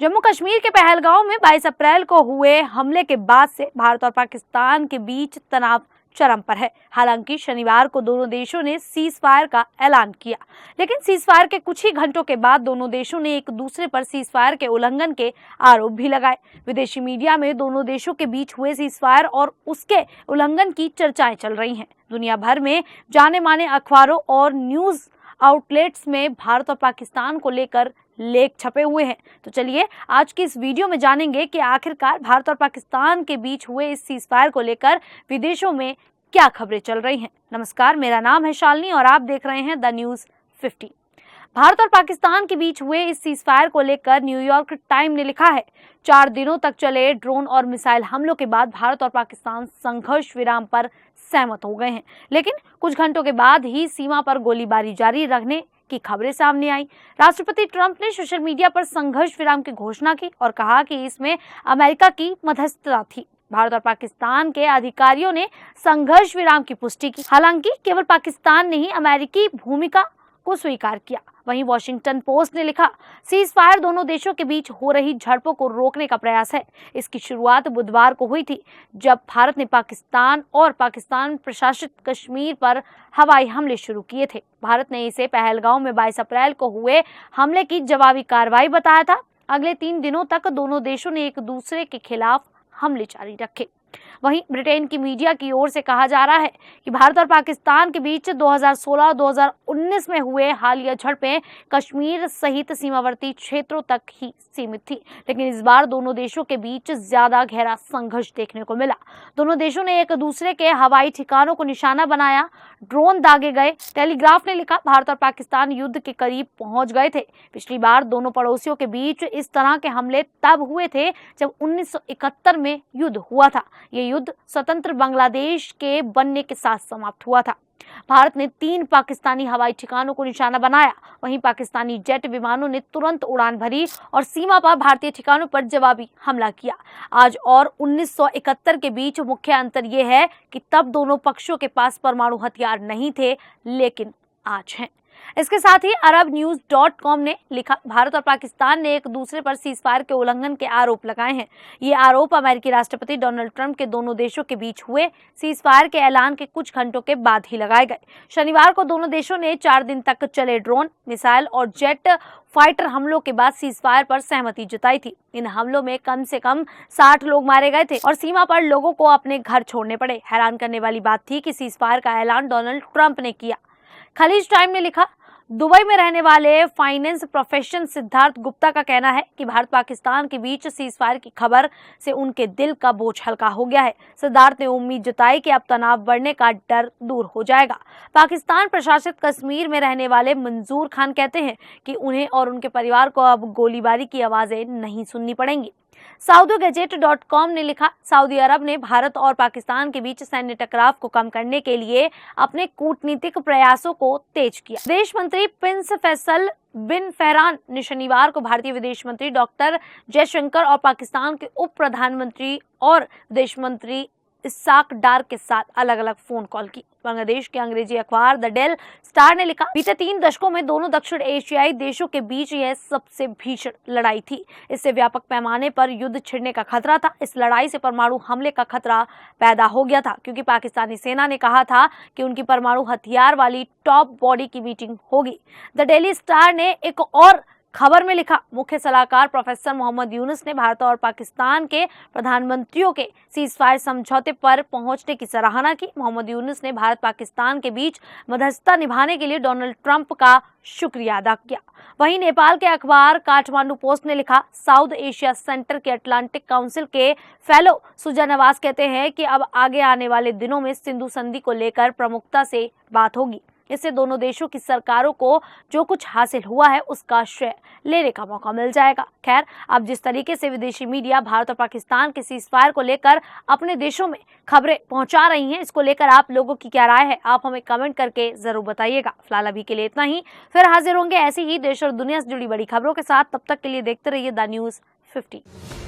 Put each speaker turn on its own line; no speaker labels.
जम्मू कश्मीर के पहलगांव में 22 अप्रैल को हुए हमले के बाद से भारत और पाकिस्तान के बीच तनाव चरम पर है। हालांकि शनिवार को दोनों देशों ने सीज फायर का ऐलान किया, लेकिन सीज फायर के कुछ ही घंटों के बाद दोनों देशों ने एक दूसरे पर सीज फायर के उल्लंघन के आरोप भी लगाए। विदेशी मीडिया में दोनों देशों के बीच हुए सीज फायर और उसके उल्लंघन की चर्चाएं चल रही हैं। दुनिया भर में जाने माने अखबारों और न्यूज आउटलेट्स में भारत और पाकिस्तान को लेकर लेख छपे हुए हैं। तो चलिए आज की इस वीडियो में जानेंगे कि आखिरकार भारत और पाकिस्तान के बीच हुए इस सीज फायर को लेकर विदेशों में क्या खबरें चल रही हैं। नमस्कार, मेरा नाम है शालिनी और आप देख रहे हैं द न्यूज़ 50। भारत और पाकिस्तान के बीच हुए इस सीज फायर को लेकर न्यूयॉर्क टाइम ने लिखा है, 4 दिनों तक चले ड्रोन और मिसाइल हमलों के बाद भारत और पाकिस्तान संघर्ष विराम पर सहमत हो गए हैं, लेकिन कुछ घंटों के बाद ही सीमा पर गोलीबारी जारी रखने की खबरें सामने आई। राष्ट्रपति ट्रंप ने सोशल मीडिया पर संघर्ष विराम की घोषणा की और कहा कि इसमें अमेरिका की मध्यस्थता थी। भारत और पाकिस्तान के अधिकारियों ने संघर्ष विराम की पुष्टि की। हालांकि केवल पाकिस्तान ने ही अमेरिकी भूमिका को स्वीकार किया। वहीं वॉशिंगटन पोस्ट ने लिखा, सीज फायर दोनों देशों के बीच हो रही झड़पों को रोकने का प्रयास है। इसकी शुरुआत बुधवार को हुई थी, जब भारत ने पाकिस्तान और पाकिस्तान प्रशासित कश्मीर पर हवाई हमले शुरू किए थे। भारत ने इसे पहलगांव में 22 अप्रैल को हुए हमले की जवाबी कार्रवाई बताया था। अगले 3 दिनों तक दोनों देशों ने एक दूसरे के खिलाफ हमले जारी रखे। वहीं ब्रिटेन की मीडिया की ओर से कहा जा रहा है कि भारत और पाकिस्तान के बीच 2016-2019 में हुए हालिया झड़पें कश्मीर सहित सीमावर्ती क्षेत्रों तक ही सीमित थी, लेकिन इस बार दोनों देशों के बीच ज्यादा गहरा संघर्ष देखने को मिला। दोनों देशों ने एक दूसरे के हवाई ठिकानों को निशाना बनाया, ड्रोन दागे गए। टेलीग्राफ ने लिखा, भारत और पाकिस्तान युद्ध के करीब पहुंच गए थे। पिछली बार दोनों पड़ोसियों के बीच इस तरह के हमले तब हुए थे जब 1971 में युद्ध हुआ था। ये युद्ध स्वतंत्र बांग्लादेश के बनने के साथ समाप्त हुआ था। भारत ने 3 पाकिस्तानी हवाई ठिकानों को निशाना बनाया। वहीं पाकिस्तानी जेट विमानों ने तुरंत उड़ान भरी और सीमा पर भारतीय ठिकानों पर जवाबी हमला किया। आज और 1971 के बीच मुख्य अंतर यह है कि तब दोनों पक्षों के पास परमाणु हथियार नहीं थे, लेकिन आज हैं। इसके साथ ही arabnews.com ने लिखा, भारत और पाकिस्तान ने एक दूसरे पर सीज फायर के उल्लंघन के आरोप लगाए हैं। ये आरोप अमेरिकी राष्ट्रपति डोनाल्ड ट्रंप के दोनों देशों के बीच हुए सीज फायर के ऐलान के कुछ घंटों के बाद ही लगाए गए। शनिवार को दोनों देशों ने 4 दिन तक चले ड्रोन, मिसाइल और जेट फाइटर हमलों के बाद सीज फायर पर सहमति जताई थी। इन हमलों में कम से कम 60 लोग मारे गए थे और सीमा पर लोगों को अपने घर छोड़ने पड़े। हैरान करने वाली बात थी कि सीज फायर का ऐलान डोनाल्ड ट्रंप ने किया। खलीज टाइम ने लिखा, दुबई में रहने वाले फाइनेंस प्रोफेशनल सिद्धार्थ गुप्ता का कहना है कि भारत पाकिस्तान के बीच सीज फायर की खबर से उनके दिल का बोझ हल्का हो गया है। सिद्धार्थ ने उम्मीद जताई कि अब तनाव बढ़ने का डर दूर हो जाएगा। पाकिस्तान प्रशासित कश्मीर में रहने वाले मंजूर खान कहते हैं कि उन्हें और उनके परिवार को अब गोलीबारी की आवाजें नहीं सुननी पड़ेंगी। saudagazette.com ने लिखा, सऊदी अरब ने भारत और पाकिस्तान के बीच सैन्य टकराव को कम करने के लिए अपने कूटनीतिक प्रयासों को तेज किया। विदेश मंत्री प्रिंस फैसल बिन फहरान ने शनिवार को भारतीय विदेश मंत्री डॉक्टर जयशंकर और पाकिस्तान के उप प्रधानमंत्री और विदेश मंत्री इसाक डार के साथ अलग अलग फोन कॉल की। बांग्लादेश के अंग्रेजी अखबार द डेल स्टार ने लिखा, बीते 3 दशकों में दोनों दक्षिण एशियाई देशों के बीच यह सबसे भीषण लड़ाई थी। इससे व्यापक पैमाने पर युद्ध छिड़ने का खतरा था। इस लड़ाई से परमाणु हमले का खतरा पैदा हो गया था, क्योंकि पाकिस्तानी सेना ने कहा था कि उनकी परमाणु हथियार वाली टॉप बॉडी की मीटिंग होगी। द डेली स्टार ने एक और खबर में लिखा, मुख्य सलाहकार प्रोफेसर मोहम्मद यूनुस ने भारत और पाकिस्तान के प्रधानमंत्रियों के सीज फायर समझौते पर पहुंचने की सराहना की। मोहम्मद यूनुस ने भारत पाकिस्तान के बीच मध्यस्थता निभाने के लिए डोनाल्ड ट्रंप का शुक्रिया अदा किया। वहीं नेपाल के अखबार काठमांडू पोस्ट ने लिखा, साउथ एशिया सेंटर के अटलांटिक काउंसिल के फेलो सुजा नवाज कहते हैं कि अब आगे आने वाले दिनों में सिंधु संधि को लेकर प्रमुखता से बात होगी। इससे दोनों देशों की सरकारों को जो कुछ हासिल हुआ है उसका श्रेय लेने का मौका मिल जाएगा। खैर, अब जिस तरीके से विदेशी मीडिया भारत और पाकिस्तान के सीज फायर को लेकर अपने देशों में खबरें पहुंचा रही हैं, इसको लेकर आप लोगों की क्या राय है, आप हमें कमेंट करके जरूर बताइएगा। फिलहाल अभी के लिए इतना ही, फिर हाजिर होंगे ऐसी ही देश और दुनिया से जुड़ी बड़ी खबरों के साथ। तब तक के लिए देखते रहिए द न्यूज़ 50।